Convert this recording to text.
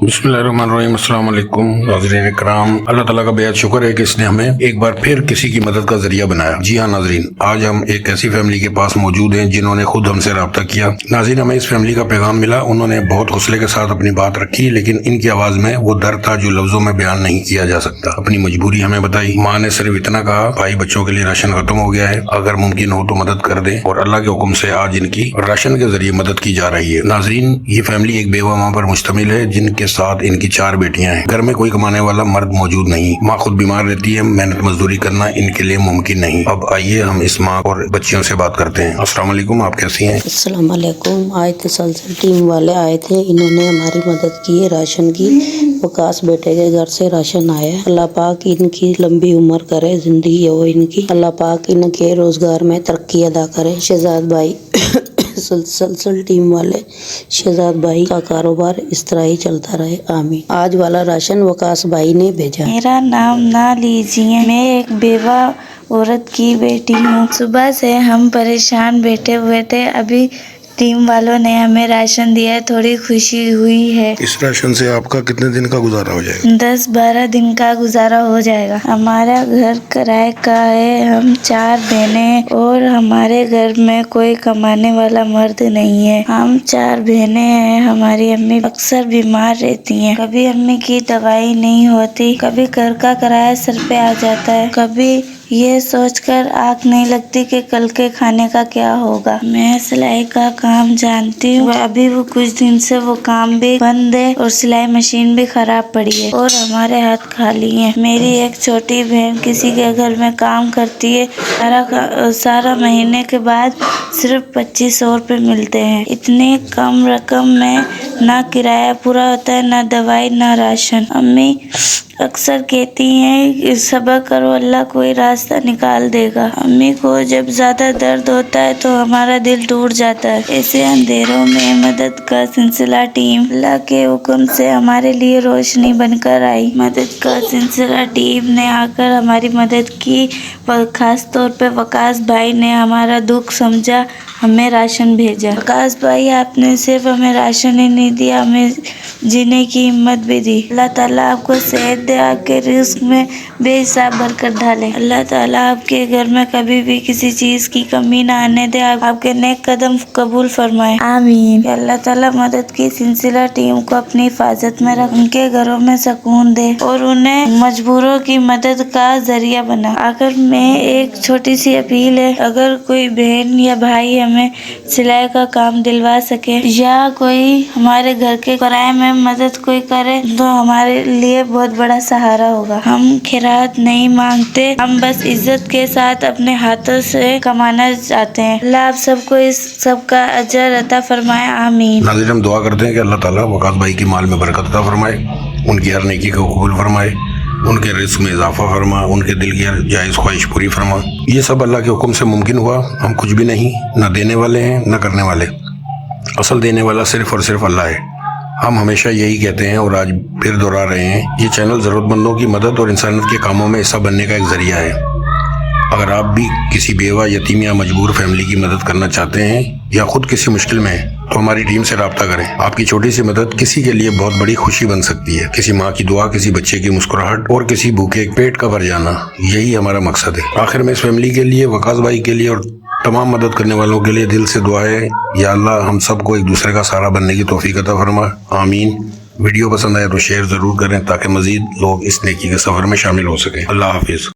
بسم اللہ الرحمن الرحیم۔ السلام علیکم ناظرین اکرام، اللہ تعالیٰ کا بہت شکر ہے کہ اس نے ہمیں ایک بار پھر کسی کی مدد کا ذریعہ بنایا۔ جی ہاں ناظرین، آج ہم ایک ایسی فیملی کے پاس موجود ہیں جنہوں نے خود ہم سے رابطہ کیا۔ ناظرین، ہمیں اس فیملی کا پیغام ملا، انہوں نے بہت حوصلے کے ساتھ اپنی بات رکھی، لیکن ان کی آواز میں وہ درد تھا جو لفظوں میں بیان نہیں کیا جا سکتا۔ اپنی مجبوری ہمیں بتائی۔ ماں نے صرف اتنا کہا، بھائی بچوں کے لیے راشن ختم ہو گیا ہے، اگر ممکن ہو تو مدد کر دیں، اور اللہ کے حکم سے آج ان کی راشن کے ذریعے مدد کی جا رہی ہے۔ ناظرین، یہ فیملی ایک بیوہ ماں پر مشتمل ہے جن کے ساتھ ان کی 4 بیٹیاں ہیں۔ گھر میں کوئی کمانے والا مرد موجود نہیں، ماں خود بیمار رہتی ہے، محنت مزدوری کرنا ان کے لیے ممکن نہیں۔ اب آئیے ہم اس ماں اور بچیوں سے بات کرتے ہیں۔ السلام علیکم، آپ کیسی ہیں؟ السلام علیکم۔ آئے تھے سلسل ٹیم والے آئے تھے، انہوں نے ہماری مدد کی ہے راشن کی۔ وکاس بیٹے کے گھر سے راشن آیا ہے۔ اللہ پاک ان کی لمبی عمر کرے، زندگی ہو ان کی، اللہ پاک ان کے روزگار میں ترقی ادا کرے۔ شہزاد بھائی سلسل ٹیم والے شہزاد بھائی کا کاروبار اس طرح ہی چلتا رہے، آمین۔ آج والا راشن وکاس بھائی نے بھیجا۔ میرا نام نہ لیجیے، میں ایک بیوہ عورت کی بیٹی ہوں۔ صبح سے ہم پریشان بیٹھے ہوئے تھے، ابھی ٹیم والوں نے ہمیں راشن دیا ہے، تھوڑی خوشی ہوئی ہے۔ اس راشن سے آپ کا کتنے دن کا گزارا ہو جائے گا؟ 10-12 دن کا گزارا ہو جائے گا۔ ہمارا گھر کرائے کا ہے، ہم 4 بہنیں ہیں اور ہمارے گھر میں کوئی کمانے والا مرد نہیں ہے۔ ہم 4 بہنیں ہیں، ہماری امی اکثر بیمار رہتی ہیں، کبھی امی کی دوائی نہیں ہوتی، کبھی گھر کا کرایہ سر پہ آ جاتا ہے، کبھی یہ سوچ کر آنکھ نہیں لگتی کہ کل کے کھانے کا کیا ہوگا۔ میں سلائی کا کام جانتی ہوں، ابھی وہ کچھ دن سے وہ کام بھی بند ہے اور سلائی مشین بھی خراب پڑی ہے اور ہمارے ہاتھ خالی ہیں۔ میری ایک چھوٹی بہن کسی کے گھر میں کام کرتی ہے، سارا مہینے کے بعد صرف 2500 روپے ملتے ہیں۔ اتنی کم رقم میں نہ کرایہ پورا ہوتا ہے، نہ دوائی، نہ راشن۔ امی اکثر کہتی ہیں صبر کرو، اللہ کوئی راستہ نکال دے گا۔ امی کو جب زیادہ درد ہوتا ہے تو ہمارا دل ٹوٹ جاتا ہے۔ ایسے اندھیروں میں مدد کا سلسلہ ٹیم اللہ کے حکم سے ہمارے لیے روشنی بن کر آئی۔ مدد کا سلسلہ ٹیم نے آ کر ہماری مدد کی، خاص طور پہ وکاس بھائی نے ہمارا دکھ سمجھا، ہمیں راشن بھیجا۔ وکاس بھائی، آپ نے صرف ہمیں راشن ہی نہیں دیا، ہمیں جینے کی ہمت بھی دی۔ اللہ تعالیٰ آپ کو صحت دے، آپ کے رزق میں بے حساب برکت ڈالے۔ اللہ تعالیٰ آپ کے گھر میں کبھی بھی کسی چیز کی کمی نہ آنے دے، آپ کے نیک قدم قبول فرمائے، آمین۔ اللہ تعالیٰ مدد کی سلسلہ ٹیم کو اپنی حفاظت میں رکھ، ان کے گھروں میں سکون دے اور انہیں مجبوروں کی مدد کا ذریعہ بنا۔ آخر میں ایک چھوٹی سی اپیل ہے، اگر کوئی بہن یا بھائی ہمیں سلائی کا کام دلوا سکے یا کوئی ہمارے گھر کے کرائے میں مدد کوئی کرے تو ہمارے لیے بہت بڑا سہارا ہوگا۔ ہم خیرات نہیں مانگتے، ہم بس عزت کے ساتھ اپنے ہاتھوں سے کمانا چاہتے ہیں۔ اللہ آپ سب کو اس سب کا اجر عطا فرمائے، آمین۔ ناظرین، ہم دعا کرتے ہیں کہ اللہ تعالیٰ وکاس بھائی کی مال میں برکت عطا فرمائے، ان کی ہر نیکی کو قبول فرمائے، ان کے رزق میں اضافہ فرما، ان کے دل کی ہر جائز خواہش پوری فرما۔ یہ سب اللہ کے حکم سے ممکن ہوا، ہم کچھ بھی نہیں، نہ دینے والے ہیں نہ کرنے والے، اصل دینے والا صرف اور صرف اللہ ہے۔ ہم ہمیشہ یہی کہتے ہیں اور آج پھر دہرا رہے ہیں، یہ چینل ضرورت مندوں کی مدد اور انسانیت کے کاموں میں حصہ بننے کا ایک ذریعہ ہے۔ اگر آپ بھی کسی بیوہ، یتیم یا مجبور فیملی کی مدد کرنا چاہتے ہیں یا خود کسی مشکل میں ہیں تو ہماری ٹیم سے رابطہ کریں۔ آپ کی چھوٹی سی مدد کسی کے لیے بہت بڑی خوشی بن سکتی ہے، کسی ماں کی دعا، کسی بچے کی مسکراہٹ اور کسی بھوکے پیٹ کا بھر جانا، یہی ہمارا مقصد ہے۔ آخر میں اس فیملی کے لیے، وکاس بھائی کے لیے اور تمام مدد کرنے والوں کے لیے دل سے دعا ہے، یا اللہ ہم سب کو ایک دوسرے کا سہارا بننے کی توفیق عطا فرما، آمین۔ ویڈیو پسند آئے تو شیئر ضرور کریں تاکہ مزید لوگ اس نیکی کے سفر میں شامل ہو سکیں۔ اللہ حافظ۔